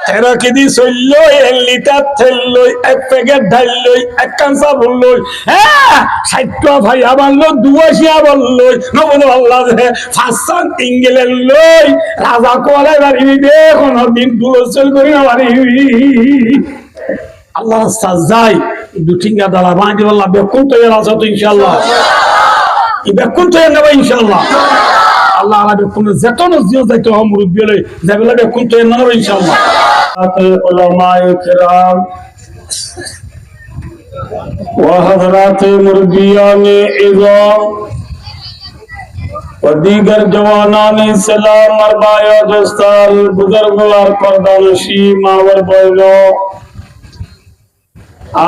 13 KG চলল, 1 litre তেল লই, 1 প্যাকেট ডাল লই, 1 কান চাউল লই, হ্যাঁ 60 টাকা ভাই আবার লই, 82 আবার লই, নবদ আল্লাহ যে 500 ইংগেলের লই, রাজা কোয়ালাই বাড়ি দে কোনদিন দুলচল করি না বাড়ি। আল্লাহ রাস্তা যাই দুঠিঙ্গা দাঁড়া বাঁধি বললাম বেকুন তো এর আছে তো ইনশাল্লাহ, বেকুন তো এর নেবে ইনশাল্লাহ। আল্লাহ আলা বেকুন যেত নজিও যাইতে হয় মুরব্বী হলে যাবেলা বেকুন তো এর নেবে ইনশাল্লাহ। উলামায়ে কিরাম ওয়া হযরাতে মুরব্বিয়ানে ইযম ও দিগার জওয়ানানে ইসলাম আর বায়া দোস্তার বুজুর্গলার পর্দানশী মাওয়ার বয়ল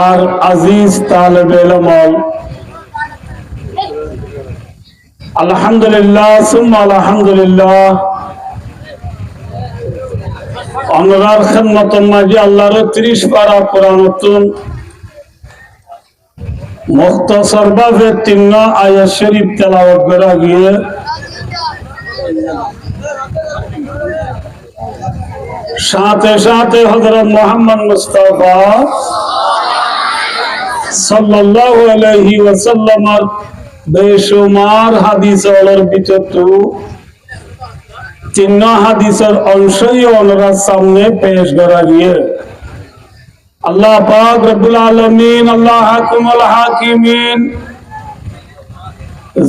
আর আজিজ তালেবে ইলম, আলহামদুলিল্লাহ সুম্মা আলহামদুলিল্লাহ। অনরার খিদমতের মাঝে আল্লাহর 30 পারা কোরআন মুখতাসার ভাবে 3 আয়াত শরীফ তেলাওয়াত করা গিয়ে সাথে সাথে হযরত মুহাম্মদ মুস্তাফা সাল্লাল্লাহু আলাইহি ওয়াসাল্লামের বেশুমার হাদিসের ভিতর 3 হাদিসের অংশই ওনার সামনে পেশ করা গিয়ে আল্লাহ পাক রব্বুল আলামিন আল্লাহ হাকিমুল হাকিমিন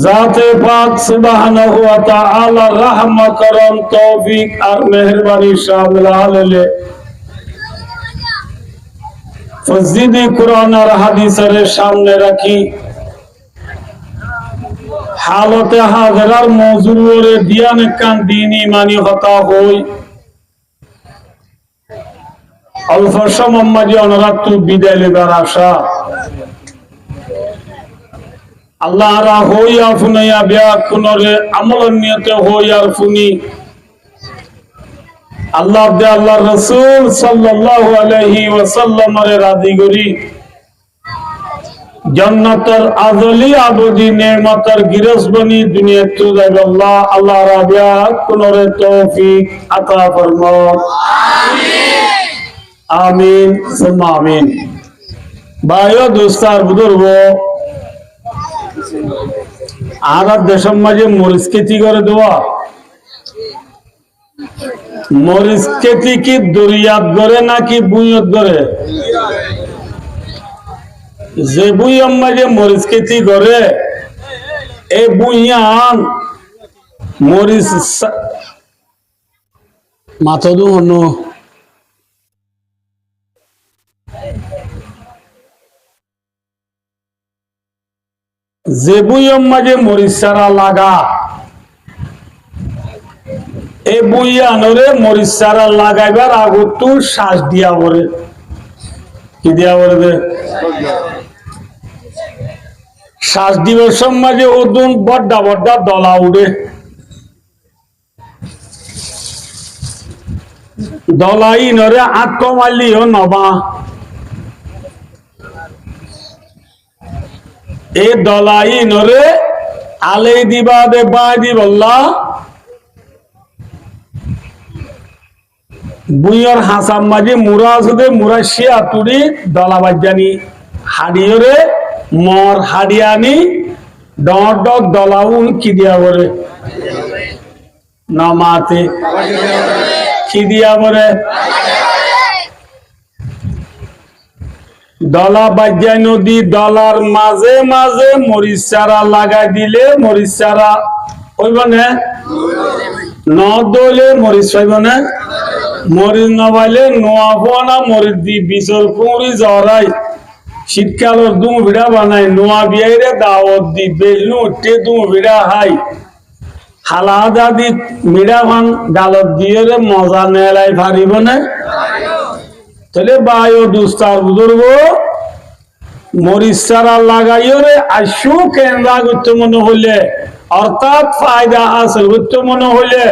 জাতে পাক সুবহানাহু ওয়া তাআলা রহমত করম তৌফিক আর মেহেরবানি শামিল আলালে ফজিদি কুরআন আর হাদিসের সামনে রাখি হালতে হাজরার মজুরে দিয়ান কান দিন ইমানি হতা হই অল্প সময় মাঝে অনরাত বিদায় লেবার আশা আল্লাহ রা হই আফুনাইয়া বিয়া কুনরে আমল নিয়তে হই আর ফুনি আল্লাহ দে আল্লাহ রাসূল সাল্লাল্লাহু আলাইহি ওয়াসাল্লাম এর রাজি করি জান্নাতের আযলি আবদি নেমতের গিরসবনি দুনিয়া তো যাবে আল্লাহ আল্লাহ রাবিয়া কুনরে তৌফিক আতা ফরমাও আমিন আমিন সুম্মা আমিন। ভাইও দোস্তার বুজুর্গ আর দেশের মাঝে মরিচ খেতি করে দেওয়া, মরিচ খেতি কি দরিয়াত করে নাকি বুইয়ত করে? যে বুইয়ার মাঝে মরিচ খেতি করে এই বুইয়ান মরিচ মাথা দু যে বুইয়ার মাঝে মরিচ চারা লাগা এই বুইয়ানরে মরিচ চারা লাগাইবার আগত শ্বাস দিয়া পড়ে, কি দিয়া পড়ে শ্বাস দিবস মাঝে ওদুন বড্ডা বড্ডা দলা উড়ে, দলাই নরে আট কমালিও নবা এ দলাই নরে আলে দিবা দে বাই দিবল্লা বুইয়র হাসাম মাঝে মুরা আছে মুরা শিয়া তুড়ি দলা বাজানি হাড়িয়রে মর হাড়িয়ানি ডট ডট দলাউন কি দিয়া বলে নামাতে কি দিয়া বলে দলা বাজ্যা নদী দলার মাঝে মাঝে মরিচ চারা লাগাই দিলে মরিচ চারা হইব না, ন দলে মরিচ হইব না, মরিচ নবাইলে নোয়াবো না, মরিচ দি বিচর কুঁড়ি জড়াই শীতকালের দুম ভিড়া বানাই নোয়া বিয়াইরে দাওয়াত দি বেলু উঠে দুম ভিড়া হাই হালাদা দি মিড়া ভান গালত দিয়ে মজা নেলাই পারিব না। তাহলে বায়ু দুস্তার বুজুর্গ মরিচ চারা লাগাইও রে আইসু কেন্দ্রা করতে মনে হইলে অর্থাৎ ফায়দা আছে করতে মনে হইলে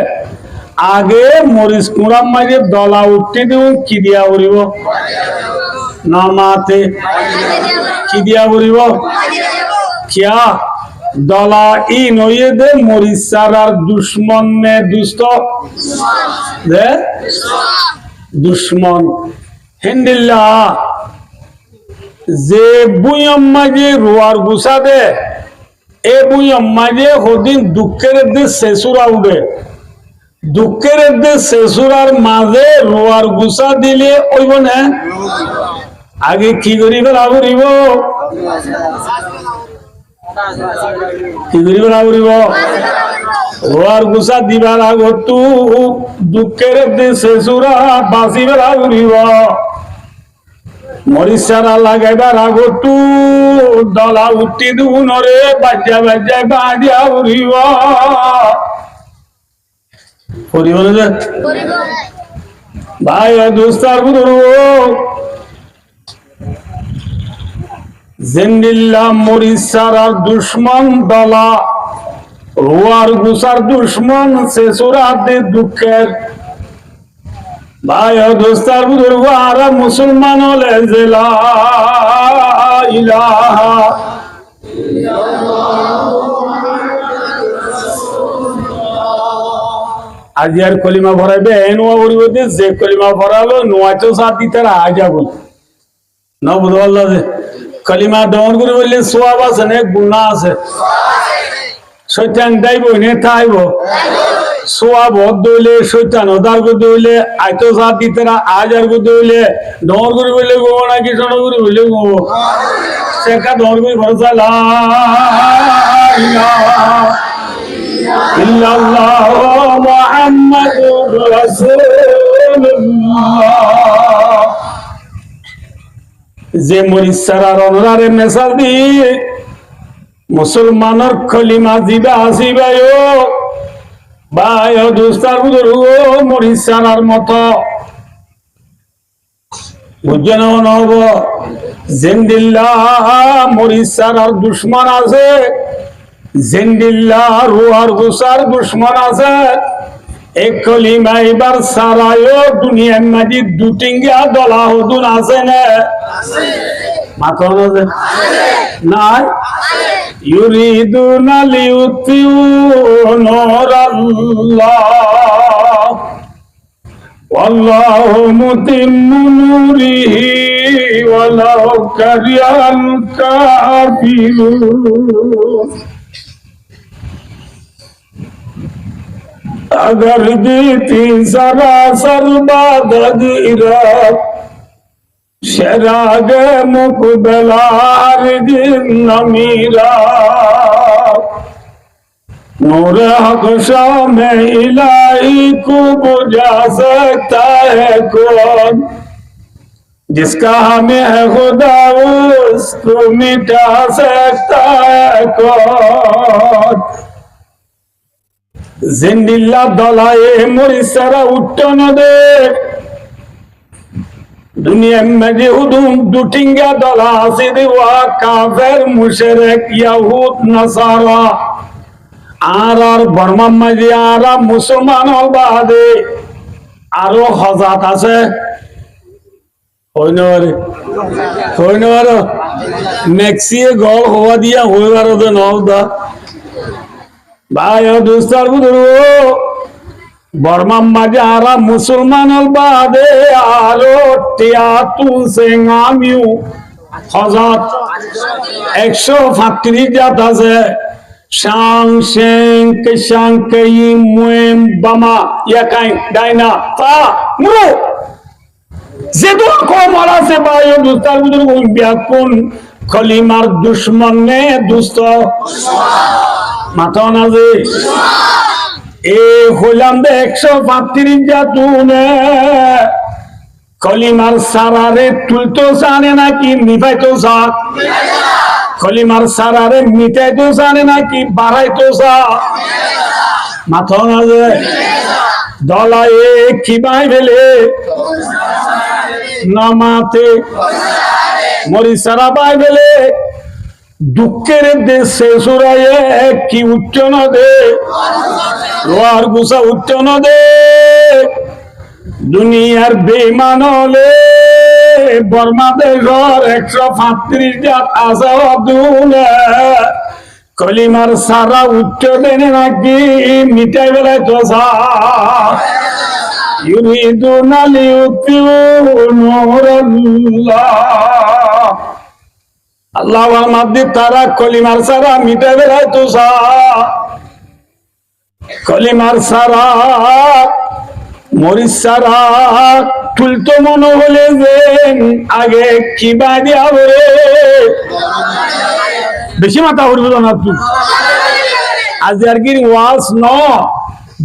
আগে মরিচ কুড়ার মাঝে দলা উঠতে দেব কি দিয়া পড়িব নামাতে কি দিয়া পড়িব কিয়া দলা ই নইয়ে দে মরিচ চারার দুশ্মন নে দুষ্ট দে দুশ্মন হিন্দিল্লা যে বুয়ম মাঝে রোয়ার গুসা দে এ বুয়ম মাঝে হদিন দুঃখের দেশ শেষুরা উঠে দুঃখের দেশ শেষুরার মাঝে রোয়ার গুসা দিলে ওইব না আগে কি করিব না করিব কি করিব না করিব রোয়ার গুসা দিবার আগত দুঃখের দেশ শেষুরা বাঁচিবার করিব মরিচারা লাগাইবার আগত দলা উঠি দুনরে বাজা বাজা বাজিয়া উড়িব করিব না যে ভাই দোস্তার বুধুর জেন্দিল্লা মরিচারার দুশ্মন দলা রোয়ার গুসার দুশ্মন শেষুরাতে দুঃখের ভাই দোস্তার বুধুর আর মুসলমান হলে জেলা ইলাহা আজি আর কলিমা ভরাইবে নোয়া বলবে যে কলিমা ভরালো নোয়াচো সাথী তারা আজা বল না বুঝলো যে কলিমা দমন করে বললে সোয়াব আছে না গুনাহ আছে শয়তান দাইব নে থাইব সোয়াব দইলে শয়তান ওদার গো দইলে আইতো সাথী তারা আজার গো দইলে দমন করে বললে গো না কি শোনো করে বললে গো সেকা দমন করে ভরসা লা ইলাহা ইল্লাল্লাহ মুহাম্মাদুর রাসূলুল্লাহ যে মরিচারা রনরারে মেসাল দিয়ে মুসলমানের কলিমা জিবা আসিবায়ো ভাই দোস্তার বুঝুর মরিচারার মতো বুঝছেন নহব জিন্দিল্লা মরিচারার দুশ্মন আছে জিন্দিল্লা রুয়ার গুসার দুশ্মন আছে এক কলিমা এবার সারায়ও দুনিয়ার মাঝে দুটিঙ্গা দলা হদুন আছে না মাথা আছে নাই ইউরিদুনা লিউতিউ নূরাল্লাহ ওয়াল্লাহু মুতিম্মু নূরিহি ওয়ালাউ কারিহাল কাফিরুন अगर जीती सरासर बादगिरा शराग मुकबलार जिन्नमीरा नूर हक़शा में इलाही को बुझा सकता है कौन जिसका हमें है खुदा उसको मिटा सकता है कौन জিন্দিল্লা দলায়ে মরিচারা উঠন দে দুনিয়ার মাঝে হুদুম দুটিঙ্গা দলা আছে দেওয়া কাফের মুশরিক ইয়াহুদ নাসারা আর বর্মার মাঝে আর মুসলমান বাদে আরো হজাত আছে হইনবারে মেক্সিয়ে গল হওয়া দিয়া হইবার নওদা ভাই দোস্তার বুধুর বর্মার মাঝে আরা মুসলমান বাদে আরো টিয়াতু সেঙ্গামিউ হজাত 135 জাত আছে শাং শেং কেশাং কেই মুয়েম বামা ইয়াকাই ডাইনা তা মুরু যেদুন কমল আছে ভাই দোস্তার বুধুর ব্যাকুন কলিমার দুশ্মন নে দুস্ত মাথা না যে এ হইলাম 135 জাতুনে কলিমার সারারে তুলতো জানে নাকি নিভাইতো যা কলিমার সারারে মিটাইতো জানে নাকি বাড়াইতো যা মাথা না যে দলায়ে কি বাই বেলে নামাতে মরিচারা বাই বেলে দুঃখের দেশে সুরায়ে কি উচ্চন দে রোয়ার গুসা উচ্চন দে দুনিয়ার বেঈমান হলে বাংলাদেশের 135 জাত আসাদুনে কলিমার সারা উচ্চ দেনে নাকি মিটাই বেলায় তো ইউরিদুনা লিইউতিউ নূরাল্লাহ। আল্লাহর মাধ্যমে তারা কলিমার সারা মিটে বেড়াইতো কলিমার সারা মরিচ সারা তুলতো মনে হলে যে আগে কি বাদিয়া রে বেশি মাথা উঠবে না তুই आज की वास नौ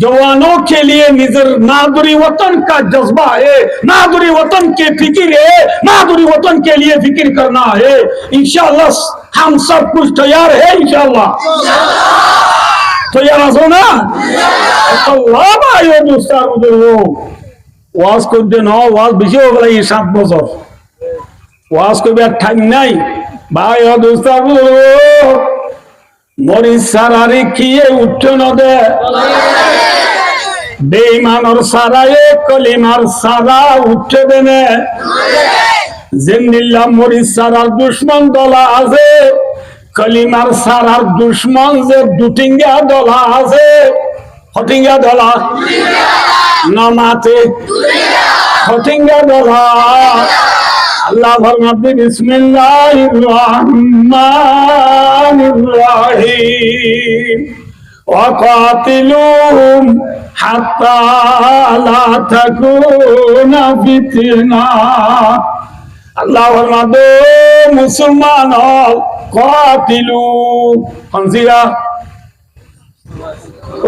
जवानों के लिए निजर नादुरी वतन का जज्बा है, नादुरी वतन के फिक्र है, नादुरी वतन के लिए फिक्र करना है। इंशाअल्लाह हम सब कुछ तैयार है। इंशाअल्लाह तैयार हो ना? अल्लाह भाइयों दोस्तों बुजुर्गों वास को दिन हो वास बिजी हो गया ये 7 बছর वास को भी टाइम नहीं भाइयों दोस्तों बुजुर्गों মরিচ সারারে কিয়ে উঠে নদে বেঈমানর সারায়ে কলিমার সারা উঠে দেনে জিন্দিল্লাহ মরিচ সারার দুশমন দলা আছে কলিমার সারার দুশমন যে দুটিঙ্গা দলা আছে হটিঙ্গা দলা নামাতে হটিঙ্গা দলা আল্লাহ ফরমাতে বিসমিল্লাহির রহমানির রহিম ওয়াকাতিলুহুম হাত্তা লা তাকুনা ফিতনা। আল্লাহ ফরমাতে মুসলমান কাতিলু ফনসিরা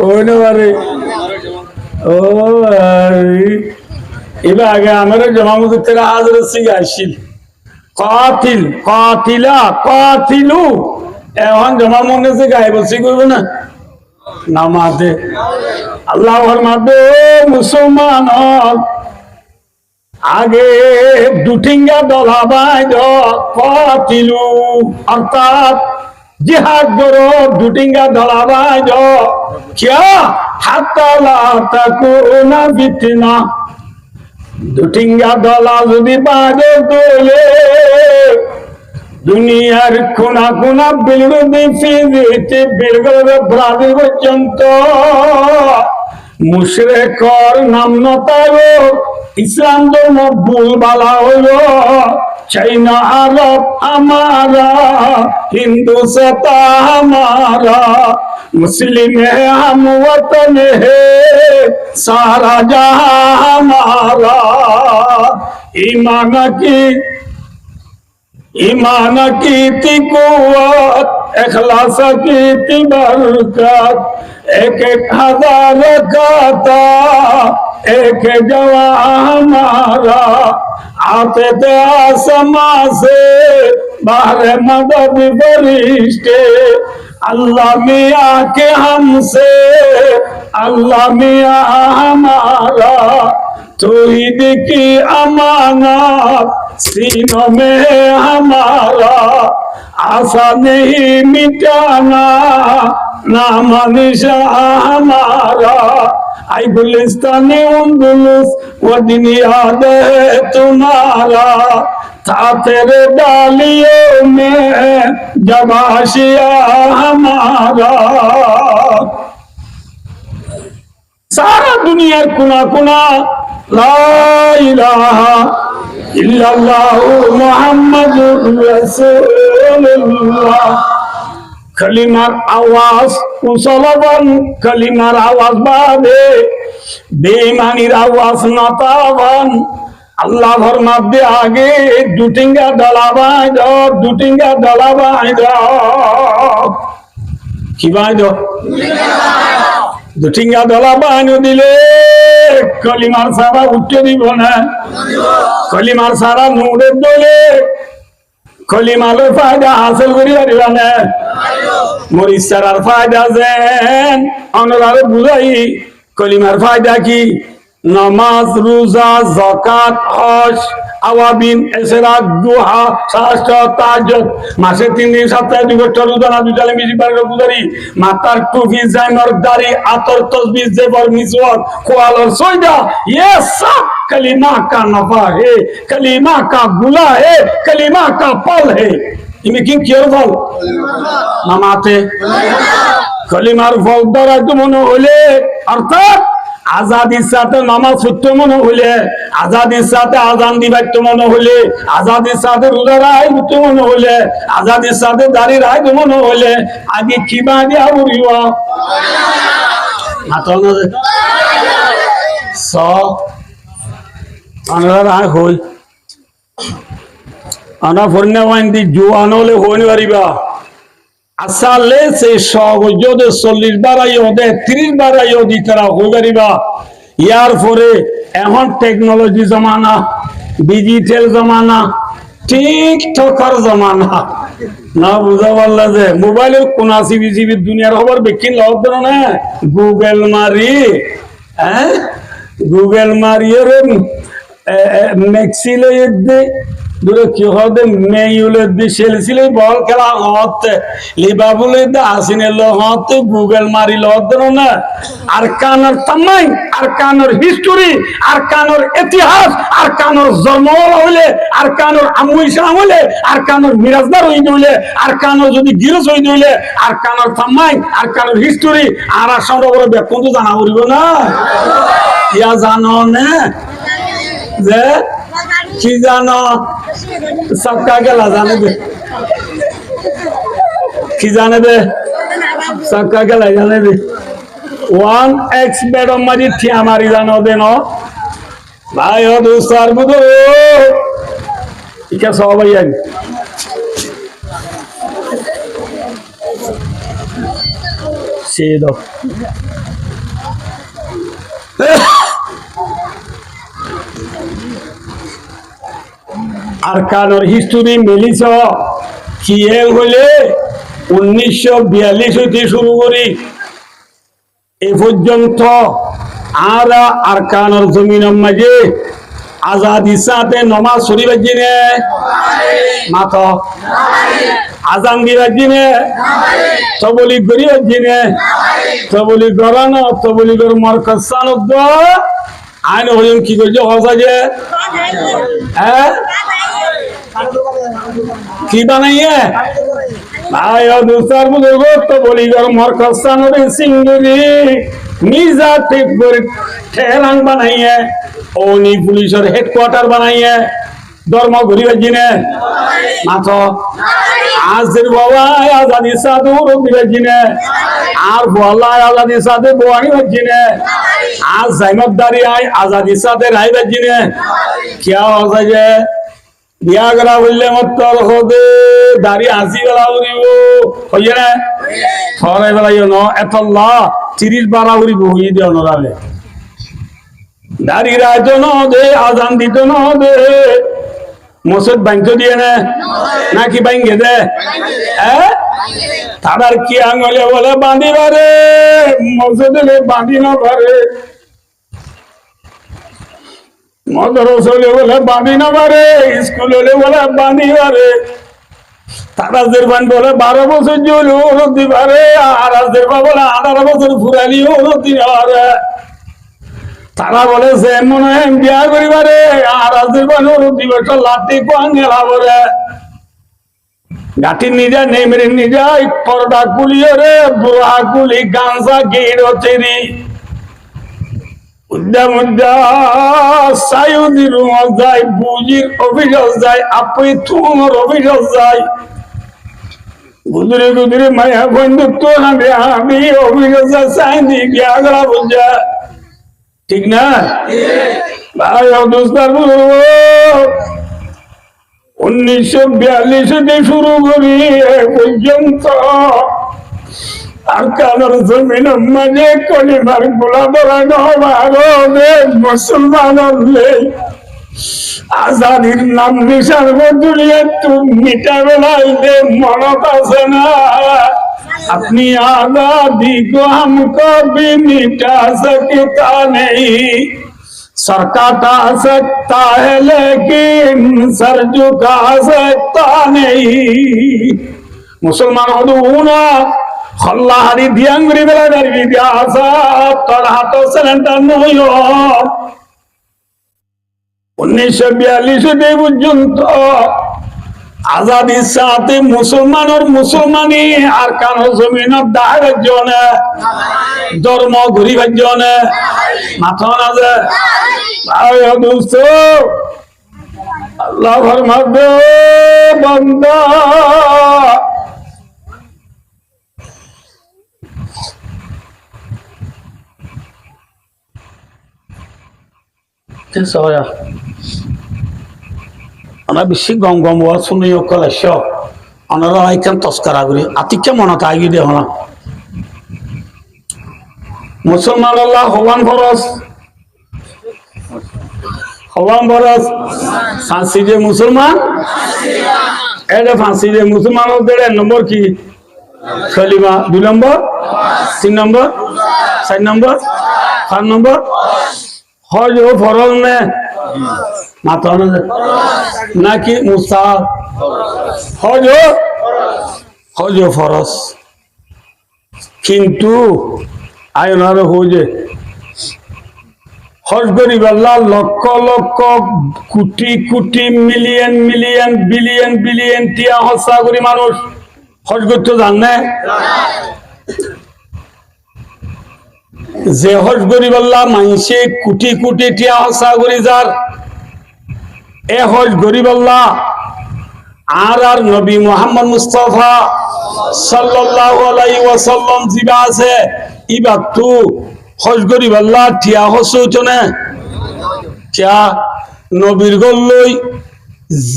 ওনবারে ও এবার আগে আমাদের জমামুদ্দিন তেরা হাজরত সিং আসছিল কাতিল কাতিলা কাতিলু এখন জমা মনে যে গায়ে বসে করবে না নামাজে আল্লাহর মাঝে মুসলমান আগে দুটিঙ্গা দলা বাইদ কাতিলু অর্থাৎ জিহাদ করো দুটিঙ্গা দলা বাইদ কিয়া হাত্তা লা তাকুনা ফিতনা দুটিঙ্গা দলা যদি বাজে দোলে দুনিয়ার কোনা কোনা বিলগুলি ফিজিতে বিলগুলো ব্রাজিল পর্যন্ত মুশরিকর নাম নতাইব ইসলাম ধর্ম ভুলবালা হইল চাইনা আরব আমারা হিন্দু সেতা আমারা मुस्लिम है हम वतन है सारा जहां हमारा ईमान की कुव्वत इखलास की बरकत एक एक हजार का एक जवां हमारा आते थे आसमां से बाहर मदद फरिश्ते अल्लाह मियाँ के हमसे अल्लाह मियाँ हमारा तौहीद की अमानत सीनों में हमारा आशा नहीं मिटाना नाम निशा हमारा आई गुलिस्तानी उंदुलुस वो दिन याद है तुम्हारा था तेरे डालियों में जब आशिया हमारा सारा दुनिया कुना कुना ला इलाहा इल्लल्लाह मुहम्मदुर रसूलुल्लाह कलिमार आवाज कुसलबन कलिमार आवाज बादे बेईमानिर आवाज नताबन अल्लाह फरमाते आगे दुटिंगा दला बांध दुटिंगा दला बांध की बांध दुटिंगा दला बांध दिले कलिमार सारा उच्च दिबो ना कलिमार सारा नूरे दोले कलिमार फायदा हासिल करी पारिबा ना मरिच सारार फायदा जेन अनरारे बुझाई कलिमार फायदा की नमाज रोजा जाकात हज আওয়াবিন এসরাক দুহা শাস্ত্র তাহাজ্জুদ মাসে 3 দিন সপ্তাহে 2 ঘন্টা রোজা না দুজালে মিজি পারে গুজারি মাতার টুপি জাইমার দাড়ি আতর তসবিহ জেবর মিজওয়াক কোয়ালর সয়দা ये सब कलिमा का नफा है कलिमा का गुला है कलिमा का फल है इमे किन कियर फल नामाते कलिमार फल দ্বারা তো মনে হলে অর্থাৎ আজাদির সাথে নামাজ পড়তে মনে হলে, আজাদির সাথে আজান দিবাইতে মনে হলে, আজাদির সাথে রোজা রাখতে মনে হলে, আজাদির সাথে দাড়ি রাখতে মনে হলে আগে কি বাড়ি আবরিব হই আনা ফোরনে ওয়াইন্দি জোয়ান হলে হইনি পারিবা আসলে সেই সহজে 40 বারাইও দে 30 বারাইও দি তারা হই পারিবা। ইয়ার পরে এখন টেকনোলজি জমানা, ডিজিটাল জমানা, টিকটকার জমানা না বুঝা পারলা যে মোবাইলের কোন সিবি দুনিয়ার খবর বেকিন লব না গুগল মারি, হ্যাঁ গুগল মারিয়ে মেক্সিলে দে দূরে কি হবে মেইলে দি সেলসিলে বল খেলা হতে লিবাবুলে দা আসিনে লো হতে গুগল মারি লব না আর কানর তামাই আর কানর হিস্টোরি আর কানর ইতিহাস আর কানর জন্ম হইলে আর কানর আমুইসা হইলে আর কানর মিরাজদার হই হইলে আর কানর যদি গিরস হই হইলে আর কানর তামাই আর কানর হিস্টোরি আর আসন বড় বেকুন তো জানা করিব না ইয়া জানো না যে কি জানো সবকা গেলা জানে দে কি জানে দে সবকা গেলা জানে দে 1x বেডম মারি থিয়া মারি জানো দে ন ভাই ও দোস্তার বুদো ইকা সবাই আই সে দো আর কানোর হিস্টোরি মিলিছ কি হলে 1942 হইতে শুরু করি এ পর্যন্ত আর আর কানোর জমিনের মাঝে আজাদি সাথে নমাজ শরীফের জিনে মাথ আজান দিবার জিনে তবলি গরিবের জিনে তবলি গরানো তবলি গর মরকসান আইন হইম কি করছে হসা যে হ্যাঁ কি বানাইয়ে ভাই ও দুসার বুজুর্গ তো বলি গর মরকসান রে সিংগুরি নিজা ঠিক করে ঠেলাং বানাইয়ে ওনি পুলিশের হেডকোয়ার্টার বানাইয়ে ধর্ম গরিবের জিনে মাথ আজের বাবা আজাদি সাধু রবিবের জিনে আর বলা আজাদি সাথে বোয়ানি জিনে आज जहमतदारी आई आजादी साथे राइबे जिने क्या हो जाए बिया करा बोलले मत हो दे दाढ़ी आसी वाला उरिबो होय ना थोड़े वाला यो नो एतल्ला 30 12 उरिबो होई दे ओनराले दाढ़ी राजो नो दे आजान दितो नो दे मसजिद बांधो दिए ना कि बांगे दे তার কি আঙুলে বলে বাঁধি বারে মসজিদে বাঁধি না পারে মদরসলে বলে বাঁধি না পারে স্কুলে বলে বাঁধি পারে তারা জেরবান বলে 12 বছর জল হতে পারে আর জেরবা বলে 18 বছর ফুরালি হতে পারে তারা বলে যে মনে হয় বিয়া করিবারে আর জেরবান হতে বছর লাতি কোন গেলা বলে গাঠি নিজা নেই মেরে নিজা পরদা কুলিয়ে রে বুড়া কুলি গাঁজা গেড়ো চেরি উদ্যাম সায়ুদির যায় বুজির অভিযোগ যায় আপনি তোমার অভিযোগ যায় গুদরে গুদরে মায়া বন্ধুত্ব না আমি অভিযোগ চাই দি বিয়া করা বুঝা ঠিক না ভাই অদুস্তার 1942 থেকে শুরু করি পর্যন্ত আর কানোর জমিন মাঝে কলিমার গোলা বলানো ভারতে মুসলমান হলে আজাদির নাম নিশার বদলিয়ে তুমি মিটা বেলাইলে মনত আছে না अपनी आजादी को हम कभी मिटा सकता नहीं सर काटा सकता है लेकिन सर झुका सकता नहीं मुसलमान होना खल्ला हरी दियांगरी बेला दरवी दियासा तोड़ा तो सिलेंडर नहीं हो 1942 दे পর্যন্ত আজাদির সাথে মুসলমানের মুসলমানি আর কান জমিনের দাহের জন্য ধর্ম গরিবের জন্য মাথা না যে দোস্ত আল্লাহ ফরমাবে বান্দা আমরা বেশি গম গম ওয়াজ শুনি অকল এস অনারা আইখান তস্কারা করি আতিকে মনত আগি দে হনা মুসলমান আল্লাহ হওয়ান ফরজ ফাঁসি যে মুসলমান এটা ফাঁসি যে মুসলমান এক নম্বর কি কলিমা 2 নম্বর 3 নম্বর 4 নম্বর 5 নম্বর হজ ও ফরজ নে মাথা নাকি মুস্তাহাব হজ ও ফরজ কিন্তু আয়নার হজে হজ গরিব আল্লাহ lakh lakh crore crore million million billion billion টিয়া হসা করি মানুষ হজ করতে জানে যে হজ গরিব আল্লাহ মানুষে কোটি কোটি টিয়া হসা করি যার এ হজ গরিব আল্লাহ আর নবী মুহাম্মদ মুস্তাফা সাল্লাল্লাহু আলাইহি ওয়াসাল্লাম জিবা আছে ইবাত তু হজ গরিব আল্লাহ টিয়া হসুচনে কিয়া নবীর গল্লই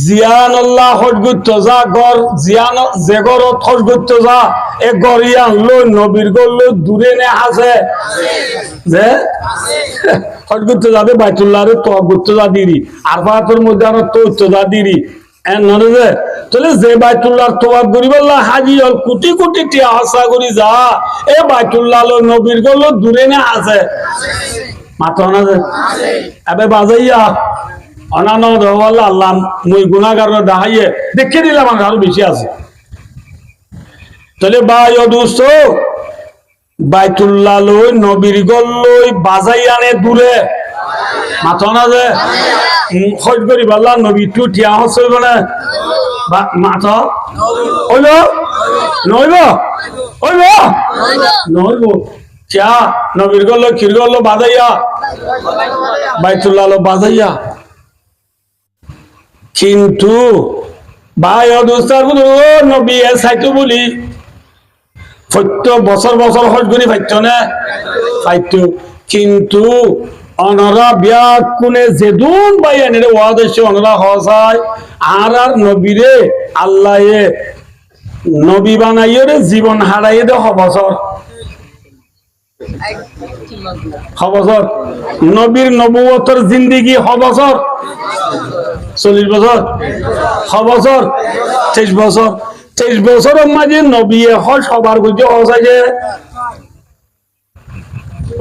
জিয়ান আল্লাহ হজ করতে যা গর জিয়ান যে গরত হজ করতে যা এ গরিয়ান লই নবীর গল্লই দূরে নে আছে যে হজ করতে যাবে বাইতুল্লাহরে তো করতে যা দিরি আরফাতের মধ্যে আর তো যা দিরি এন নরে যে তাহলে যে বাইতুল্লাহর তওয়াব করিব আল্লাহ হাজি হল কোটি কোটি টিয়া হাসা করি যা এ বাইতুল্লাহ লো নবীর গল্ল দূরে না আছে মাথা না যে আবে বাজাইয়া অনানো দেওয়াল্লাহ আল্লাহ মই গুনাহগার দাহাইয়ে দেখে দিলাম আরো বেশি আছে তাহলে ভাই ও দোস্ত বাইতুল্লাহ লো নবীর গল্ল বাজাইয়া নে দূরে মাথা না যে হজ করিব আল্লাহ নবী টু টিয়া হসইব না মাথা হইল নইব হইব নইব কিয়া নবীর গল্ল খির গল্ল বাজাইয়া বাইতুল্লাহ বাজাইয়া কিন্তু ভাই অদুস্তার নবী এ সাইতো বলি প্রত্যেক বছর বছর হজ করি পাইত না পাইত কিন্তু অনরা বিয়া কোনে যেদুন বাইয়ানের ওয়াদেশে অনরা হসায় আর নবীরে আল্লাহ নবী বানাইয়ে রে জীবন হারাইয়ে দে হবছর নবীর নবুয়তের জিন্দেগি হবছর 40 বছর হবছর 23 বছর 23 বছরের মাঝে নবী হজ সবার গুজে হসায় যে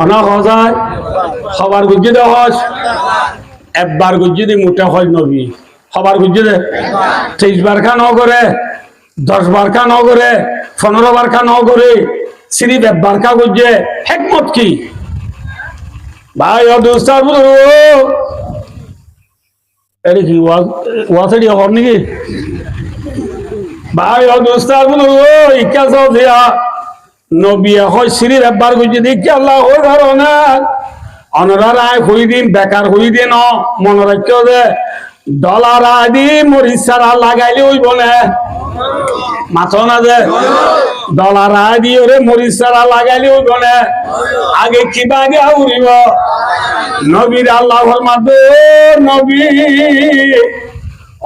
অনা হসায় সবার গুজে দে হজ একবার গুজে দি মোটা হজ নবী সবার গুজে দে 23 বার খা ন করে 10 বার খা ন করে 15 বার খা ন করে সিরিফ একবার খা গুজে হিকমত কি ভাই অদুস্তার বলো এরে কি ওয়াসেডি হর নাকি ভাই অদুস্তার বলো ইকা সব দিয়া নবী হয় সিরিফ একবার গুজে দেখি আল্লাহ হয়ে ধরো না অনরা রায় হই দিন বেকার হই দিন মনে রাখতে যে ডলার আদি মরিচ সারা লাগাইলে হইব না মাথা না যে ডলার আদি ওরে মরিচ সারা লাগাইলে হইব না আগে কিবা আগে উড়িব নবীর আল্লাহ ফরমাবে নবী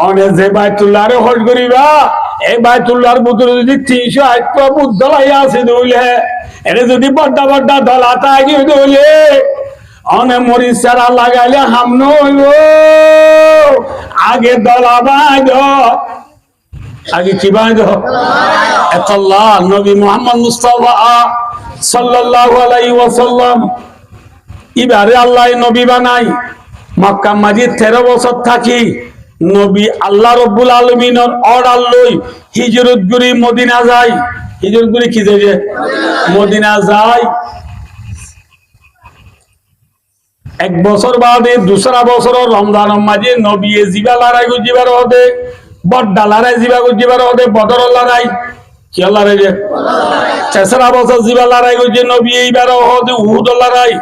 অনে যে বাইতুল্লাহরে হজ করিবা এই বাইতুল্লাহর ভিতরে যদি 308 বুদ্ধ লাইয়া আছে দইলে এরে যদি বড়টা বড়টা দলাটা আগে দইলে অনে মরিচ সারা লাগাইলে হামন হইব আগে দলা বাঁধ আগে কি বাঁধ আল্লাহ নবী মুহাম্মদ মুস্তাফা সাল্লাল্লাহু আলাইহি ওয়াসাল্লাম ইবারে আল্লাহ নবী বানাই মক্কা মাঝে 13 বছর থাকি নবী আল্লাহ রাব্বুল আলামিনের অর্ডার লই হিজরত করি মদিনা যায় হিজরত করি কি যায় মদিনা যায় এক বছর বাদে দুসরা বছর রমজান মাঝে নবী জিবা লড়াই জিবার হতে বড্ডা লড়াই জিবা গুজিবার ওদের বদর লড়াই কি লড়াই রে চেসরা বছর জিবা লড়াই গুজি নবী এইবার ওদের উহুদ লড়াই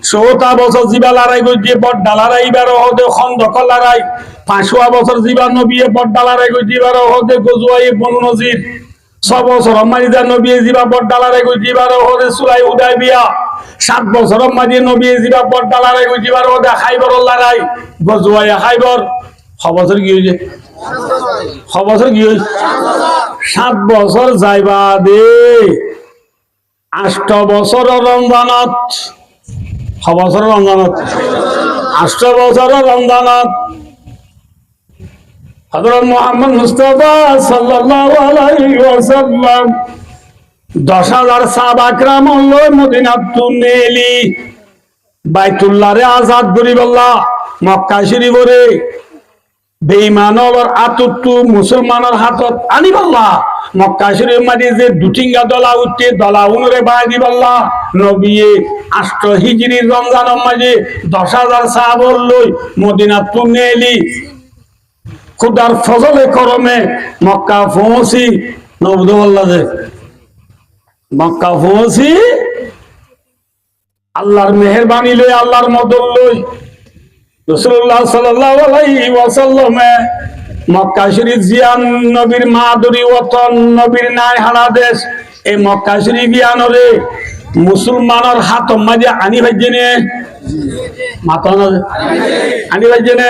১৬টা বছর জিবা লড়াই গুজি বড্ডা লড়াই এইবার ওদের খন্দক লড়াই ৫০০ বছর জিবা নবী বড্ডা লড়াই গুজিবার ওদের গজওয়াই বনু নজির ৬ বছর মারিদা নবী জিবা বড্ডা লড়াই গুজিবার ওদের সুলাই হুদাইবিয়া ৭ বছর মাঝে নবী জিবা বড্ডা লড়াই গুজিবার ওদের খাইবর লড়াই গজওয়াই খাইবর ৬ বছর কি হয়েছে ৬ বছর কি হয়েছে ৭ বছর যাইবা দে ৮ বছর রমজানত ৬ বছর রমজানত ৮ বছর রমজানত হযরত মুহাম্মদ মুস্তাফা সাল্লাল্লাহু আলাইহি ওয়াসাল্লাম ১০,০০০ সাহাবা کرام লই মদিনাতু নেলি বাইতুল্লাহরে আযাদ করিবাল্লাহ মক্কা শরীফরে বেঈমানর আততু মুসলমানের হাতত আনিবাল্লাহ মক্কা শরীফ মাঝে যে দুটিঙ্গা দলা উঠতে দলা উনরে বাই দিবাল্লাহ নবী ৮ হিজরির রমজানের মাঝে ১০,০০০ সাহাবা লই মদিনাতু নেলি খুদার ফজলে করমে মক্কা পৌঁছি নবদুল্লাহ মক্কা পৌঁছি আল্লাহর মেহেরবানি লই আল্লাহর মদদ লই রাসূলুল্লাহ সাল্লাল্লাহু আলাইহি ওয়াসাল্লাম মক্কা শরীফ জিয়ান নবীর মাদুরী ওতন নবীর নাই হারা দেশ এই মক্কা শরীফ জিয়ানরে মুসলমানের হাত মাঝে আনি ভাইজেনে মাতানো আনি ভাইজেনে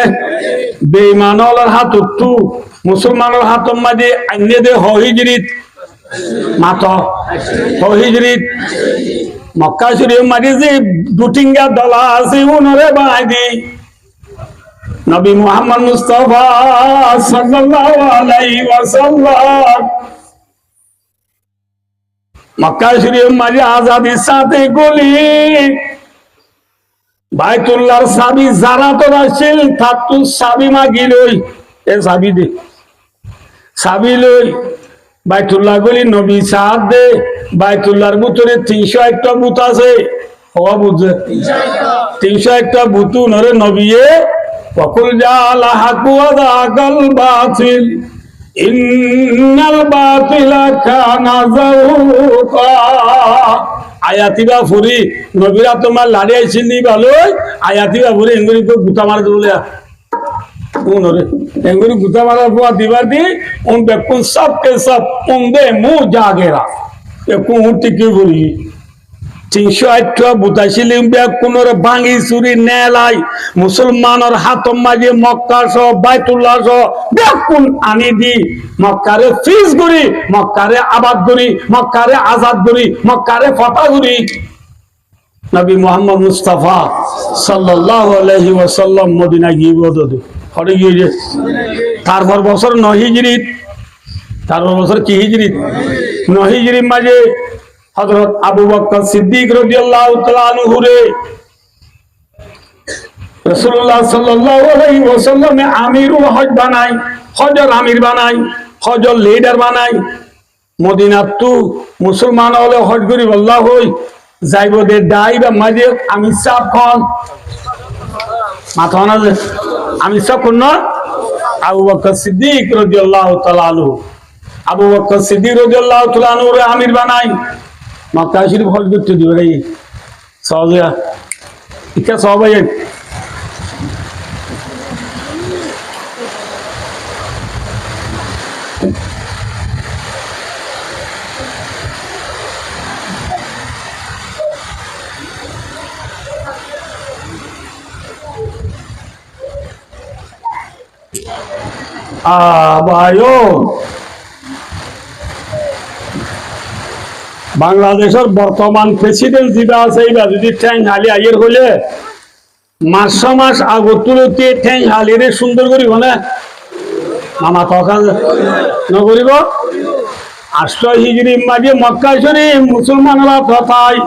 বেঈমানর হাত উত্তু মুসলমানের হাত মাঝে আইনে দে হিজরিত মাত হিজরিত মক্কা শরীফ মাঝে যে দুটিঙ্গা দলা আছে উনরে বাঁধি নবী মুহাম্মদ মুস্তাফা সাল্লাল্লাহু আলাইহি ওয়াসাল্লাম মক্কা শরীফ মাঝে আজাদির সাথে গলি বাইতুল্লাহর চাবি যারা তো আসছিল তাতু চাবি মাগি লই এ চাবি দে চাবি লই বাইতুল্লাহ গলি নবী সাহায্য দে বাইতুল্লাহর ভিতরে ৩০১টা বুত আছে হওয়া বুঝে ৩০১টা বুতু নরে নবীয়ে ওয়াকুল জাল হাকু ওয়া যাকাল বাতিল ইন্নাল বাতিলা কানা যাউকা আয়াতিবা ফুরি নবীরা তোমার লাড়ি আইছিল নি ভালো আয়াতিবা ফুরি এঙ্গুরি কো গুতা মার দলে উনরে এঙ্গুরি গুতা মারা পোয়া দিবার দি উন বেকুন সব কে সব উন্দে মু জাগেরা একু উঠি কি বলি ৩০১টা বুতাইছিল বেকুনরে ভাঙি চুরি নেলাই মুসলমানের হাত মাঝে মক্কা সহ বাইতুল্লাহ সহ বেকুন আনি দি মক্কারে ফিজ করি মক্কারে আবাদ করি মক্কারে আজাদ করি মক্কারে ফতা করি নবী মুহাম্মদ মুস্তাফা সাল্লাল্লাহু আলাইহি ওয়াসাল্লাম মদিনা গিয়ে বদদ হরে গিয়ে তারপর বছর ৯ হিজরিত তারপর বছর কি হিজরিত ৯ হিজরির মাঝে হযরত আবু বকর সিদ্দিক রাদিয়াল্লাহু তাআলা আনহু রে রাসূলুল্লাহ সাল্লাল্লাহু আলাইহি ওয়াসাল্লাম আমিরুল হজ বানাই হজর আমির বানাই হজর লিডার বানাই মদিনাতু মুসলমান হলে হজ করি আল্লাহ হই যাইব দে দাইবা মাঝে আমি সব কোন মাথা না আমি সব কোন আবু বকর সিদ্দিক রাদিয়াল্লাহু তাআলা আনহু আবু বকর সিদ্দিক রাদিয়াল্লাহু তাআলা আনহু রে আমির বানাই মক্কা শরীফ হজ করতে দিবে রে সওয়া ইকা সওয়া বাংলাদেশের বর্তমান প্রেসিডেন্ট যেটা আছে এইবার যদি ঠ্যাং হালি আইয়ের হলে মাস আগতুলতে ঠ্যাং হালিরে সুন্দর করিব না মামা তখন নকরিব ৮ হিজরি মাঝে মক্কা শরীফ মুসলমানরা কথায়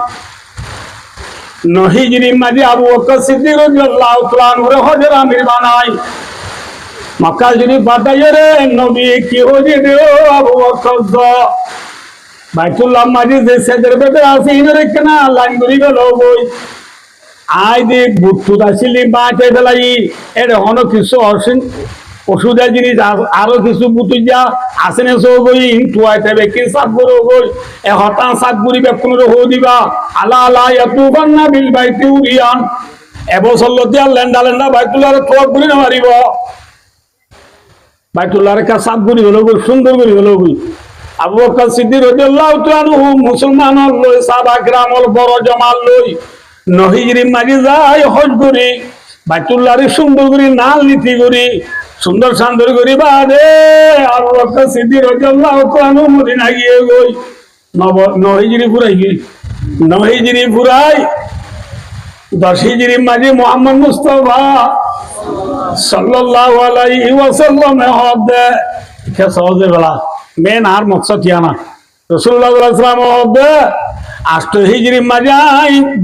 ৯ হিজরি মাঝে আবু বকর সিদ্দিক রাদিয়াল্লাহু তাআলা আনহু হজের আমির বানায় মক্কা শরীফ বাতাইয়ে রে নবী কি হজি দিও আবু বকর বাইতুল্লাহ মাঝে যে সেদের বেদে আছে ইনরে কেনা লাইন করি গেল বই আই দেখ বুটুত আসিলি বাঁচে ফেলাই এর হন কিছু অসিন ওষুধের জিনিস আরো কিছু বুতুইয়া আসেনে সৌগই তুয়াইতে বেকিন সাপ গরো গই এ হতান সাপ গুরি বেকুন রো দিবা আলা আলা ইয়াতুবান্না বিল বাইতি উরিয়ান এবছর লতিয়া লেন্ডা লেন্ডা বাইতুল্লাহর তোয়াক গুরি না মারিব বাইতুল্লাহর কা সাপ গুরি হলো গই সুন্দর গুরি হলো গই আবু বকর সিদ্দিক রাদিয়াল্লাহু তাআলা মুসলমান লই সাহাবা কিরামল বড় জমাল লই নহিজরি মারি যায় হজ করি বাইতুল্লাহর সুন্দর করি নাল নীতি করি সুন্দর সুন্দর করি বাদে আবু বকর সিদ্দিক রাদিয়াল্লাহু তাআলা মদিনা গিয়ে গই নহিজরি পুরাই গই নহিজরি পুরাই 10 হিজরি মাঝে মুহাম্মদ মুস্তাফা সাল্লাল্লাহু আলাইহি ওয়াসাল্লাম হদে কে সহজে বলা মেন আর মকসদ ইয়ানা রাসূলুল্লাহ সাল্লাল্লাহু আলাইহি ওয়াসাল্লাম হদে 8 হিজরি মাঝে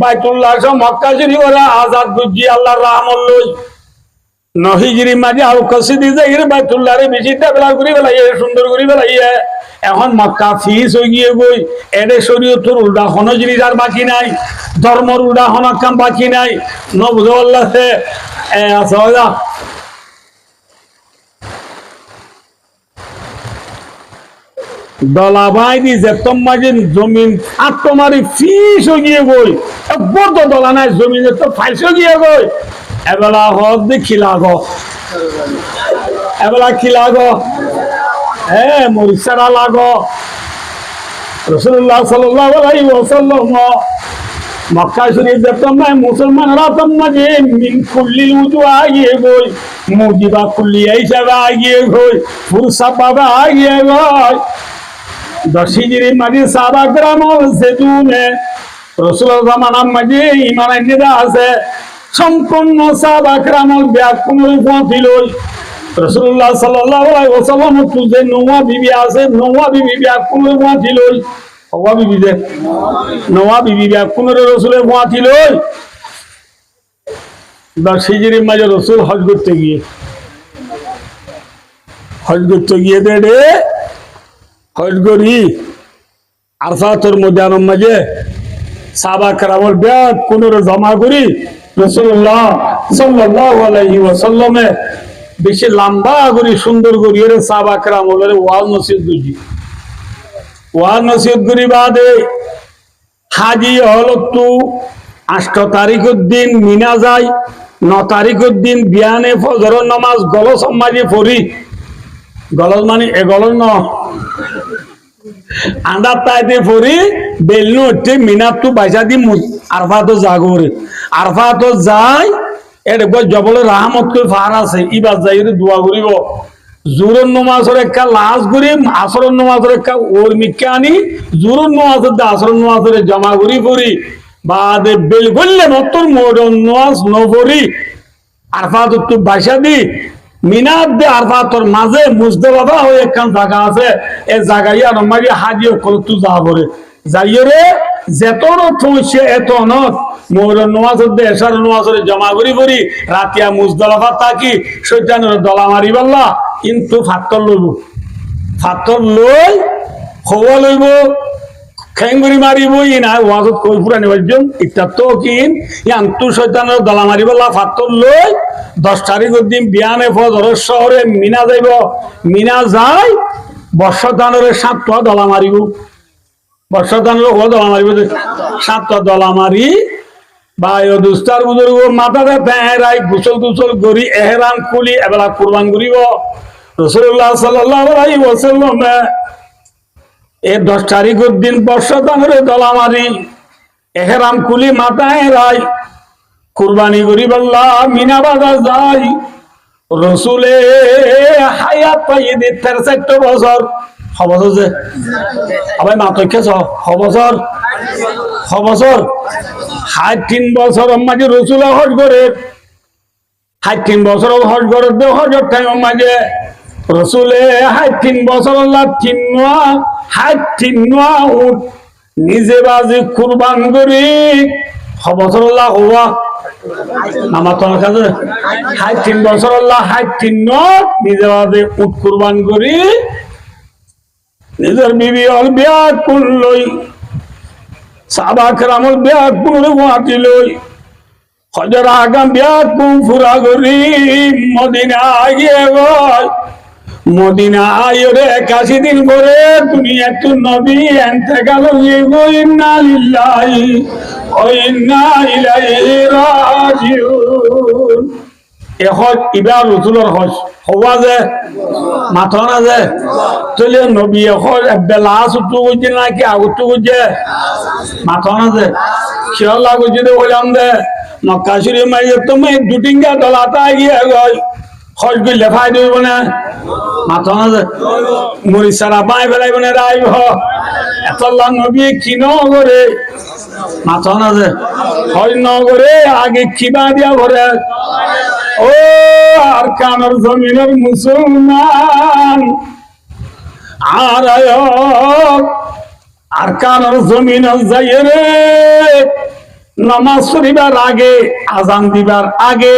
বাইতুল্লাহ সহ মক্কা শরীফ ওরা আজাদ বুঝি আল্লাহর রহমত লই 9 হিজরি মাঝে আল কসিদি যাইরে বাইতুল্লাহরে বেশিটা বেলা করি বেলা সুন্দর করি বেলা এখন মক্কা ফিস হয়ে গিয়ে গই এডে শরীয়তের উল্টা কোনো জিনিস আর বাকি নাই ধর্মর উল্টা কোনো কাম বাকি নাই নবুজ আল্লাহ সহজা দলাবাই দি যে তোমাজিন জমিন আত্মমারি ফিস হয়ে গিয়ে গই বড় দলা নাই জমিনে তো ফাইস হয়ে গিয়ে গই এবেলা হদ দেখি লাগো এবেলা কি লাগো হ্যাঁ মরিচারা লাগো রাসূলুল্লাহ সাল্লাল্লাহু আলাইহি ওয়াসাল্লাম মক্কা শরীফ দেখতাম মুসলমানরা তোমাজে মিন কুল্লিল উজু আগিয়ে গই মুজিবা কুল্লি হিসাবে আগিয়ে গই ফুরসা বাবা আগিয়ে গই 10 হিজরি মাঝে সাহাবা کرام সেতুনে রাসূলুল্লাহ জামানার মাঝে ঈমান আনিদা আছে সম্পূর্ণ সাহাবা کرام ব্যাকুল পৌঁছিল রাসূলুল্লাহ সাল্লাল্লাহু আলাইহি ওয়াসাল্লাম তুজে নোয়া বিবি আছে নোয়া বিবি ব্যাকুল পৌঁছিল হওয়া বিবি যে নোয়া বিবি ব্যাকুল রাসূলের পৌঁছিল 10 হিজরি মাঝে রাসূল হজ করতে গিয়ে দেড়ে হজ করি আরফাতের ময়দানের মাঝে সাহাবা کرامর ব্যাকুল জমা করি রাসূলুল্লাহ সাল্লাল্লাহু আলাইহি ওয়াসাল্লামে বেশি লম্বা করি সুন্দর করি এর সাহাবা کرام ওদের ওয়াজ নসিহত করি বাদে হাজি হল তো 8 তারিখের দিন মিনা যায় 9 তারিখের দিন বিয়ানে ফজরের নামাজ গলস মাঝে পড়ি গলস মানে এ গলস ন আন্ডা তাইতে পড়ি বেলনু হচ্ছে মিনা তো বাইসা দি আরফাতো জাগরে আরফাতো যায় এর জবলের রাহমত করে ফার আছে ইবাদ যাই দোয়া করিব জোরের নমাজের একটা লাশ করি আসরের নমাজের একটা ওর মিক্কা আনি জোরের নমাজের আসরের নমাজের জমা করি পড়ি বাদে বেল করলে মতর মোড়ন নমাজ নপড়ি আরফাত তো বাইসা দি মিনার দে আরফাতর মাঝে মুজদালিফা হয়ে একখান জায়গা আছে এই জায়গায় আর মাঝে হাজিও করতে যাবরে যাইরে যেতন থইছে এত নত মোহরের নমাজের দে এশার নমাজের জমা করি পড়ি রাতিয়া মুজদালিফা থাকি শয়তানের দলা মারি বললা কিন্তু ফাত্তর লই খোয়া লইব খেঙ্গুরি মারিব ই না ওয়াজত কই পুরানি বাজম ইটা তো কিন ইয়ান তু শয়তানের দলা মারি বললা ফাত্তর লই 10 তারিখের দিন বিয়ানে ফজরের শহরে মিনা যাইব মিনা যায় বর্ষদানের 7টা দলা মারিব বর্ষদানের ও দলা মারিব 7টা দলা মারি ভাই ও দুস্তার বুজুর্গ মাথাতে পেঁরাই গুসল করি এহরাম খুলি এবেলা কুরবান করিব রাসূলুল্লাহ সাল্লাল্লাহু আলাইহি ওয়াসাল্লাম এই 10 তারিখের দিন বর্ষদানের দলা মারি এহরাম খুলি মাথায় রাই কুরবানি করিব আল্লাহ মিনা বাজার যাই রাসূলে হায়াত পাইয়ে 63 বছর হবছর যে আবার মাতকে হবছর 3 বছর মাঝে রাসূল হজ করে 3 বছর হজ করে দে হজর টাইম মাঝে রাসূলে 3 বছর আল্লাহ 3 উট নিজে বাজি কুরবান করি হবছর আল্লাহ হওয়া নামা তো কাছে 3 বছর আল্লাহ 3 নিজে বাজি উট কুরবান করি নিজের বিবি অল বিয়া করলই সাহাবা کرامল বিয়া করে ওয়াতি লই হজর আগাম বিয়াত পুরা করি মদিনা গিয়ে গয় মদিনা আয়রে 81 দিন পরে দুনিয়া তো নবী ইন্তেকাল হয়ে গই ইন্না লিল্লাহি ওয়া ইন্না ইলাইহি রাজিউন এ হজ ইবার রসুলের হজ হওয়া যে মাথা না যে চলে নবী হজ বেলা ছুটু বুঝছে নাকি আগতু বুঝছে মাথা না যে শিয়াল্লাহ বুঝছে দে বললাম দে মক্কা শরীফ মাইয়ে তুমি দুটিঙ্গা দলাতা গিয়ে গই হজ গইলে ফাই দিব না মাথা না যে মরি সারা বাই বেলাই বনে রাইব এতল্লাহ নবী কি নগরে মাথা না যে হজ নগরে আগে কিবা দিয়া ভরে ও আর কানর জমিনের মুসলমান আর কানর জমিন যাইয়ে রে নামাজ পড়িবার আগে আজান দিবার আগে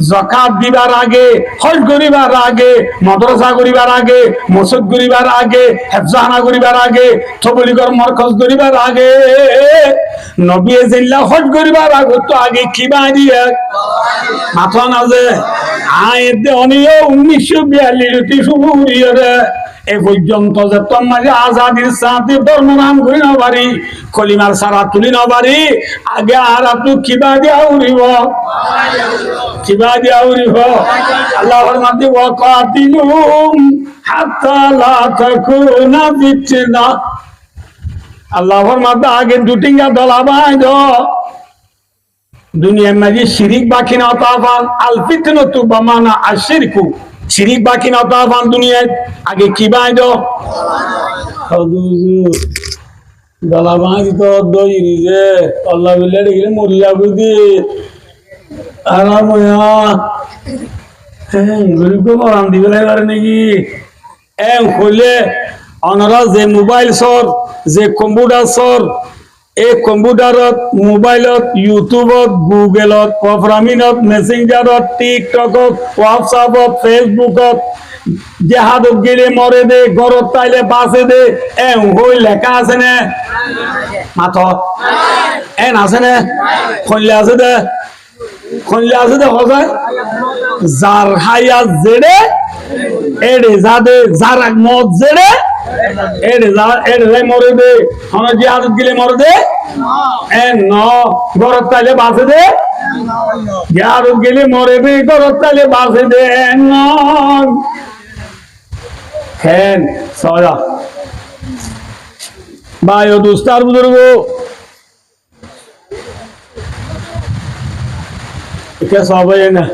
যাকাত দিবার আগে হজ করিবার আগে মাদ্রাসা করিবার আগে মসজিদ করিবার আগে হেফজাখানা করিবার আগে তবলিগর মারকাজ করিবার আগে নবী জিল্লা হজ করিবার আগে তো আগে কি বাড়িয়ে মাথা না যে আইতে অনিয় 1942 শুরু হইরে এ পর্যন্ত যে তোমাকে আজাদির সাথে ধর্ম নাম করি না পারি কলিমার সারা তুলি না পারি আগে আর আপনি কিবা দিয়া উড়িব আল্লাহর মাঝে ওয়াকাতিলুম হাত্তা লা তাকুনা ফিতনা আল্লাহর মাঝে আগে দুটিঙ্গা দলাবাই দো দুনিয়ার মাঝে শিরিক বাকি না তাফান আল ফিতনাতু বামানা আশরিকু শিরিক বাকি না তাফান দুনিয়ায় আগে কি বাই দো দলাবাই তো দই রিজে আল্লাহ বিল্লাহ দেখলে মরিয়া বুঝি আরাম গরিব আরাম দিবে লাগে নাকি হইলে অনারা যে মোবাইল সর যে কম্পিউটার সর এই কম্পিউটারত মোবাইলত ইউটিউবত গুগলত প্রোগ্রামিংত মেসেঞ্জারত টিকটকত হোয়াটসঅ্যাপত ফেসবুকত জেহাদত গেলে মরে দে গরত তাইলে বাঁচে দে হই লেখা আছে নে মাথ আছে নে খনলে আছে দে হজায় যার হাইয়া জেড়ে এড়ে যাদে যার মদ জেড়ে এড়ে মরে দে হন জিহাদত গেলে মরে দে গরত তাইলে বাঁচে দে জিহাদত গেলে মরে দে গরত তাইলে বাঁচে দে খেন সয়া ভাই ও দুস্তার বুজুর্গ সবাই না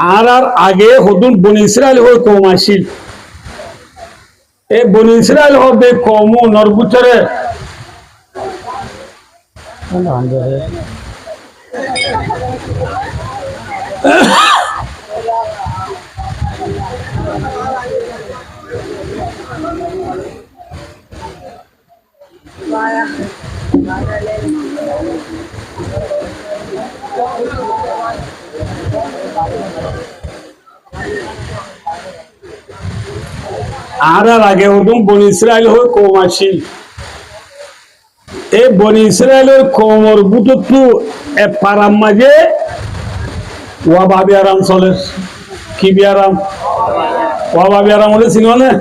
আর আগে হদুন বনি ইসরায়েল হয়ে কম আসিল এই বনি ইসরায়েল হবে কম নরবুচরে আর আগে হতুম বনি ইসরায়েল হয়ে কম আসিল এই বনি ইসরায়েলের কমর বুটু পারাম মাঝে ওয়াবা বিয়ারাম চলে কি বিয়ারাম ওয়াবা বিয়ারাম হলে চিনো না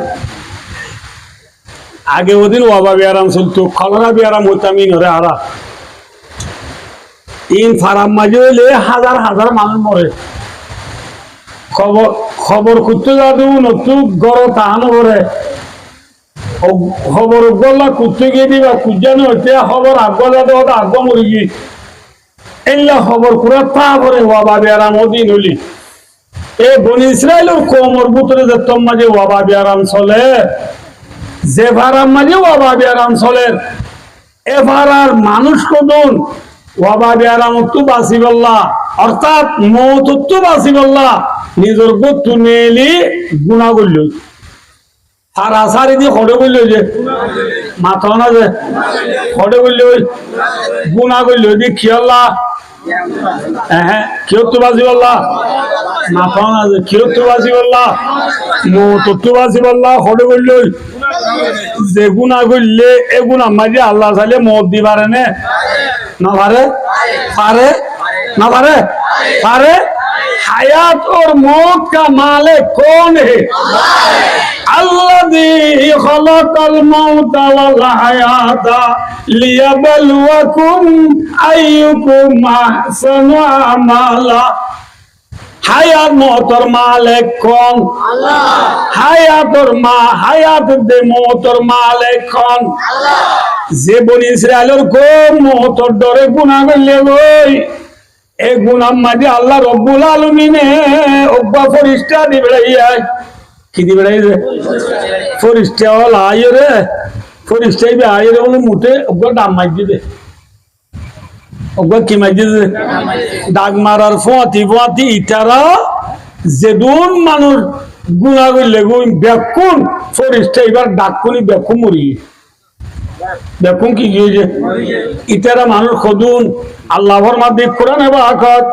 আগে ওদিন ওয়াবা বিয়ারাম চলতো খলরা বিয়ারাম হইতাম ইনরে আরা ইন ফারাম মাঝে হইলে হাজার হাজার মানুষ মরে খবর করতে যাবো নতু গড় তাহানো করে খবর গলা করতে গিয়ে দিবা খুঁজানো হচ্ছে খবর আগলা দেওয়া আগ মরি গিয়ে এলা খবর পুরা তা করে ওয়াবা বিয়ারাম ওদিন হলি এই বনি ইসরায়েলের কোমর ভিতরে যে তোর মাঝে ওয়াবা বিয়ারাম চলে যে ভাড়ার মাঝে ওয়াবা বিয়ারাম চলে এ ভাড়ার মানুষ কদন ওয়াবা বিয়ারাম তো বাঁচি বললা অর্থাৎ মত তো বাঁচি বললা নিজের গতু নেলি গুণা করল আর আসারি দিয়ে হড়ে করল যে মাথা না যে হড়ে করল গুণা করল দিয়ে খিয়াল্লা হ্যাঁ কেউ তো বাঁচি বললা মাথা না যে কেউ তো বাঁচি বললা মত বাঁচি বললা হড়ে করল যে গুণা করলে এ গুণা মাঝে আল্লাহ চাইলে মত দি পারে না পারে পারে ना पारे पारे हयात और मौत का मालिक कौन है अल्लाज़ी खलक़ल मौता वल हयाता लियबलुवकुम अय्युकुम अहसनु अमला হায়াত মওতর মালিক কোন আল্লাহ হায়াত দে মওতর মালিক কোন আল্লাহ যে বনি ইসরাইলের কোন মওতর ডরে গুনাহ করলে গই এই গুনাহ মাঝে আল্লাহ রব্বুল আলামিনে ওবা ফেরেশতা দিবেড়াইয়া কি দিবেড়াইছে ফেরেশতা ওলা আইরে ফেরেশতাই বে আইরে বলে মুটে ওবা দাম মাই দিবে কি মাইজে দাগ মারার ফতি ইটারা যেদুন মানুষ গুণা করলে বেকুন ফরিস্তা এবার ডাকুনি বেকুন মরি বেকুন কি গিয়েছে ইটারা মানুষ খদুন আল্লাহর মাধ্যমে কোরআন বাকাত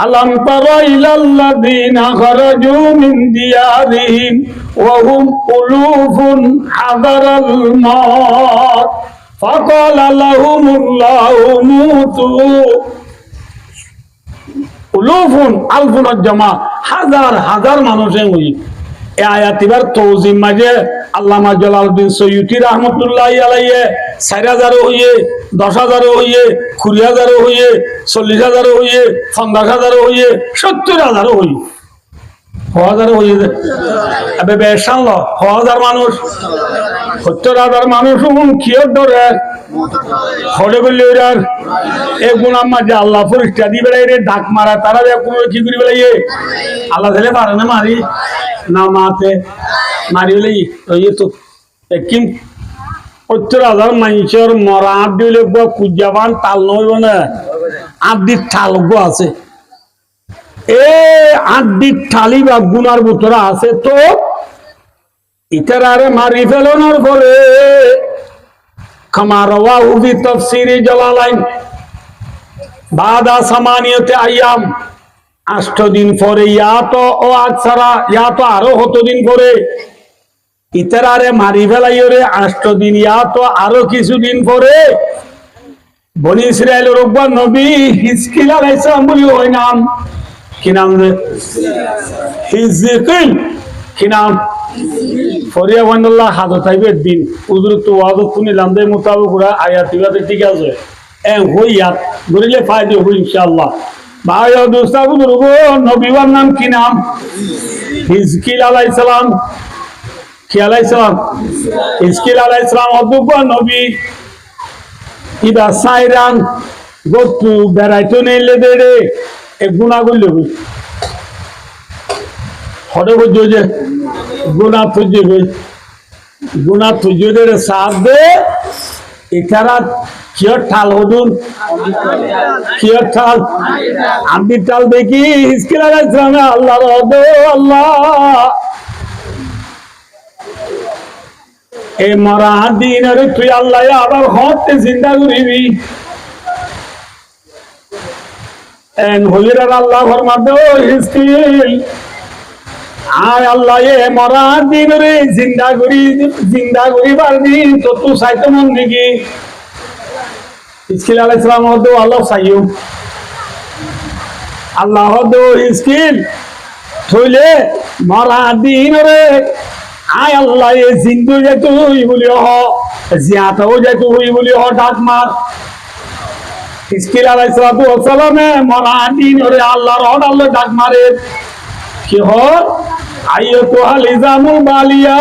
আলাম তারা ইলাল্লাযিনা খারাজু মিন দিয়ারিহিম ওয়া হুম উলুফুন হাদারাল মাউত فقال لهم الله موتوا ألوف ألف الجماعة হাজার মানুষে হই এই আয়াতিবার তৌজিম মাঝে আল্লামা জালালউদ্দিন সৈয়ুতি রাহমাতুল্লাহি আলাইহি 4000 হইয়ে 10000 হইয়ে 20000 হইয়ে 40000 হইয়ে 15000 হইয়ে 70000 হই 1000 হইয়ে আবে বেশাল 1000 মানুষ 70000 মানুষ কিয়র ধরে হড়ে বললে ওরা এ গুনাহ মাঝে আল্লাহ ফেরেশতা দি বেড়াই রে ডাক মারা তারা কোন কি করি বেড়াইয়ে আল্লাহ দিলে পারে না মারি না মাতে মারি বলেই ওই তো কিম 70000 মানুষের মরা আট দিলে কুজাবান তাল নইব না আদি ঠাল গো আছে এ আদি ঠালি বা গুনার ভিতরে আছে তো ইতারারে মারি ফেলানোর পরে কামা রাওয়াহু ফি তাফসীর জালালাইন বাদা সামানিয়াতে আইয়াম 8 দিন পরে ইয়া তো ও আকসারা ইয়া তো আরো কতদিন পরে ইতারারে মারি ফেলাইরে 8 দিন ইয়া তো আরো কিছুদিন পরে বনি ইসরাইলের রব্বা নবী হিজকিল আলাইহিস সালাম বলি ওই নাম কি নাম রে হিজকিল কি নাম ফরিয়া ওয়ান্দাল্লাহ হাজত আইবে দিন উজুর তো ওয়াজ তুমি লামদে মোতাবেক পুরা আয়াত ইবাদত ঠিক আছে এ হইয়া গরিলে ফায়দা হবে ইনশাআল্লাহ ভাই ও দোস্তা বুজুর্গ নবীর নাম কি নাম হিজকিল আলাইহিস সালাম কি আলাইহিস সালাম হিজকিল আলাইহিস সালাম অদ্ভুত নবী ইবা সাইরান গতু বেড়াইতো নেলে দেড়ে এ গুনাহ করলে হড়ে বুঝো যে গুনাহ তুজে সাথ দে এখারা কিয়র ঠাল হদুন কিয়র ঠাল আমি ঠাল দেখি হিজকিল আলাইহিস সালাম আল্লাহ রদে আল্লাহ এ মরা দিন আরে তুই আল্লাহ আবার হতে জিন্দা করিবি এন হইরার আল্লাহ ফরমাবে ও হিজকিল আয় আল্লাহ এ মরা দিন রে জিন্দা করি পারবি তো তুই চাইতো মন দিকে হিজকিল আলাইহিস সালাম হতো আল্লাহ চাইও আল্লাহ হতো হিজকিল থইলে মরা দিন রে আয় আল্লাহ এ জিন্দু যেতু হই বলি হ জিয়াতাও যেতু হই বলি হ ডাক মার হিজকিল আলাইহিস সালামে মরা দিন রে আল্লাহর হদ আল্লাহ ডাক মারে কি হ আইয়াতু হালিজামুল বালিয়া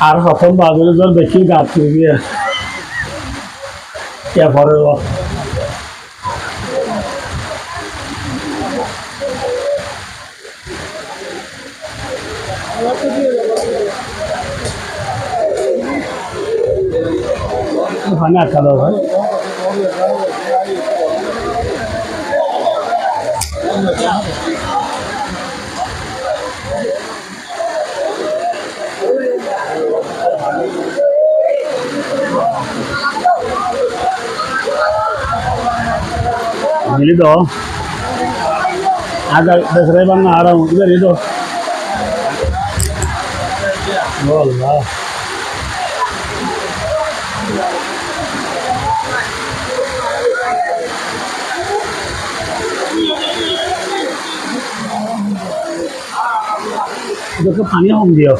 আর প্রথম বাজারে জল দেখি গাছ দিয়ে পরে ওখানে আটকালো ভাই Ini to. Agak dasarnya bang ngarang, udah itu. Wallah. Udah ke panik om dia.